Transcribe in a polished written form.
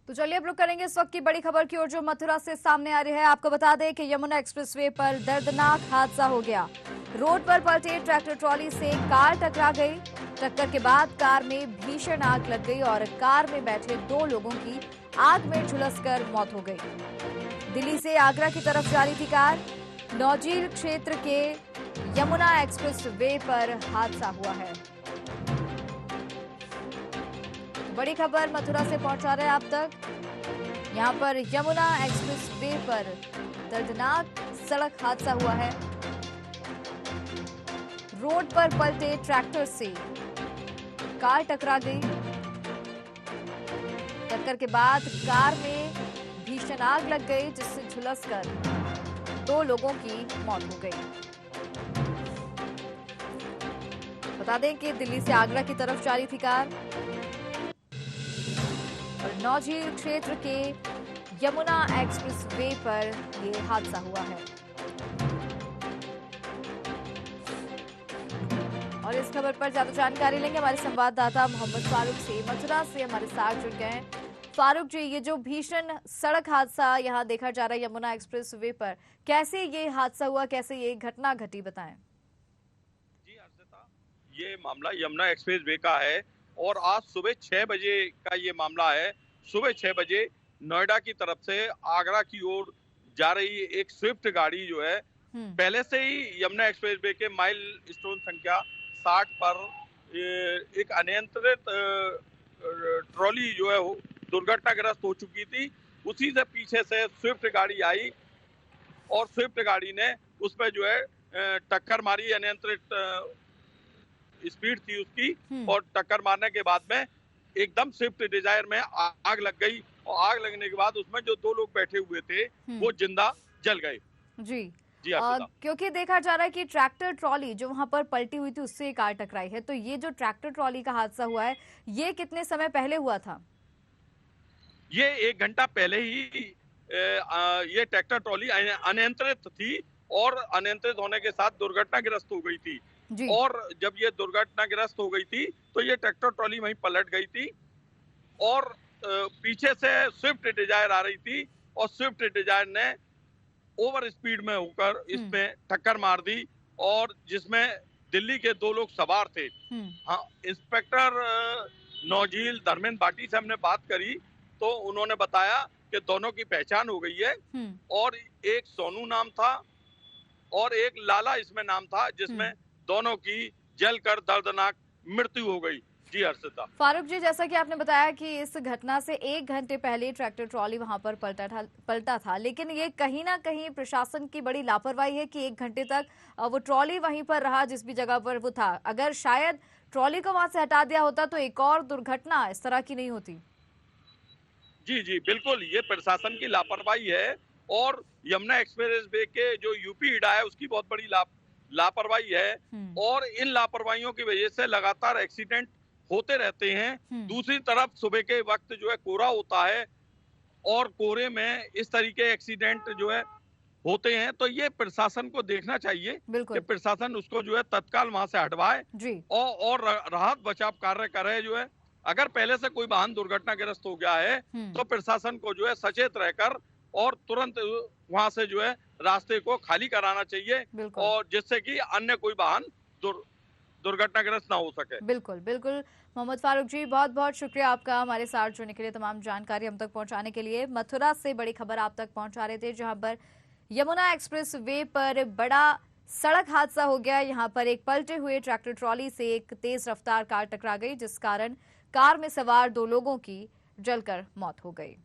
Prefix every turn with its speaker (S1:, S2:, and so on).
S1: तो चलिए अब रुक करेंगे इस वक्त की बड़ी खबर की ओर जो मथुरा से सामने आ रही है। आपको बता दें कि यमुना एक्सप्रेसवे पर दर्दनाक हादसा हो गया। रोड पर पलटे ट्रैक्टर ट्रॉली से कार टकरा गई। टक्कर के बाद कार में भीषण आग लग गई और कार में बैठे 2 लोगों की आग में झुलसकर मौत हो गई। दिल्ली से आगरा की तरफ जा रही थी कार। नौजील क्षेत्र के यमुना एक्सप्रेसवे पर हादसा हुआ है। बड़ी खबर मथुरा से पहुंचा रहे हैं आप तक। यहां पर यमुना एक्सप्रेसवे पर दर्दनाक सड़क हादसा हुआ है। रोड पर पलटे ट्रैक्टर से कार टकरा गई। टक्कर के बाद कार में भीषण आग लग गई जिससे झुलसकर 2 लोगों की मौत हो गई। बता दें कि दिल्ली से आगरा की तरफ जा रही थी कार और नौझील क्षेत्र के यमुना एक्सप्रेसवे पर यह हादसा हुआ है। और इस खबर पर ज्यादा जानकारी लेंगे हमारे संवाददाता मोहम्मद फारूक से। मथुरा से हमारे साथ जुड़ गए हैं। फारूक जी, ये जो भीषण सड़क हादसा यहाँ देखा जा रहा है यमुना एक्सप्रेसवे पर, कैसे ये हादसा हुआ, कैसे ये घटना घटी, बताएं।
S2: जी अर्षिता, ये मामला यमुना एक्सप्रेसवे का है और आज सुबह 6 बजे का ये मामला है। सुबह 6 बजे नोएडा की तरफ से आगरा की ओर जा रही एक स्विफ्ट गाड़ी जो है, पहले से ही यमुना एक्सप्रेसवे के माइल स्टोन संख्या 60 पर एक अनियंत्रित ट्रॉली जो है दुर्घटनाग्रस्त हो चुकी थी। उसी से पीछे से स्विफ्ट गाड़ी आई और स्विफ्ट गाड़ी ने उस पर जो है टक्कर मारी। अनियंत्रित स्पीड थी उसकी और टक्कर मारने के बाद में एकदम स्विफ्ट डिजायर में आग लग गई और आग लगने के बाद उसमें जो 2 लोग बैठे हुए थे वो जिंदा जल गए।
S1: जी
S2: जी
S1: क्योंकि देखा जा रहा है कि ट्रैक्टर ट्रॉली जो वहां पर पलटी हुई थी उससे कार टकराई है, तो ये जो ट्रैक्टर ट्रॉली का हादसा हुआ है ये कितने समय पहले हुआ था?
S2: ये 1 घंटा पहले ही ये ट्रैक्टर ट्रॉली अनियंत्रित थी और अनियंत्रित होने के साथ दुर्घटनाग्रस्त हो गई थी। और जब ये दुर्घटनाग्रस्त हो गई थी तो ये ट्रैक्टर ट्रॉली वहीं पलट गई थी और पीछे से स्विफ्ट डिजायर आ रही थी और स्विफ्ट डिजायर ने ओवर स्पीड में होकर इसमें टक्कर मार दी और जिसमें दिल्ली के 2 लोग सवार थे। हाँ, इंस्पेक्टर नौजील धर्मेंद्र भाटी से हमने बात करी तो उन्होंने बताया कि दोनों की पहचान हो गई है और एक सोनू नाम था और एक लाला इसमें नाम था, जिसमें दोनों की जलकर दर्दनाक मृत्यु हो गई। जी अर्षिता।
S1: फारूक जी, जैसा कि आपने बताया कि इस घटना से 1 घंटे पहले ट्रैक्टर ट्रॉली वहां पर पलटा था, लेकिन ये कहीं ना कहीं प्रशासन की बड़ी लापरवाही है कि 1 घंटे तक वो ट्रॉली वहीं पर रहा जिस भी जगह पर वो था। अगर शायद ट्रॉली को वहां से हटा दिया होता तो एक और दुर्घटना इस तरह की नहीं होती।
S2: जी बिल्कुल, ये प्रशासन की लापरवाही है और यमुना एक्सप्रेसवे के जो यूपी इडा है उसकी बहुत बड़ी लापरवाही है और इन लापरवाहियों की वजह से लगातार एक्सीडेंट होते रहते हैं। दूसरी तरफ सुबह के वक्त जो है कोहरा होता है और कोहरे में इस तरीके एक्सीडेंट जो है होते हैं, तो ये प्रशासन को देखना चाहिए कि प्रशासन उसको जो है तत्काल वहां से हटवाए और राहत बचाव कार्य करे। जो है अगर पहले से कोई वाहन दुर्घटनाग्रस्त हो गया है तो प्रशासन को जो है सचेत रहकर और तुरंत वहां से जो है रास्ते को खाली कराना चाहिए और जिससे कि अन्य कोई वाहन दुर्घटनाग्रस्त ना हो सके।
S1: बिल्कुल बिल्कुल मोहम्मद फारूक जी, बहुत बहुत शुक्रिया आपका हमारे साथ जुड़ने के लिए, तमाम जानकारी हम तक पहुंचाने के लिए। मथुरा से बड़ी खबर आप तक पहुंचा रहे थे जहां पर यमुना एक्सप्रेस वे पर बड़ा सड़क हादसा हो गया। यहां पर एक पलटे हुए ट्रैक्टर ट्रॉली से एक तेज रफ्तार कार टकरा गई जिस कारण कार में सवार 2 लोगों की जलकर मौत हो गई।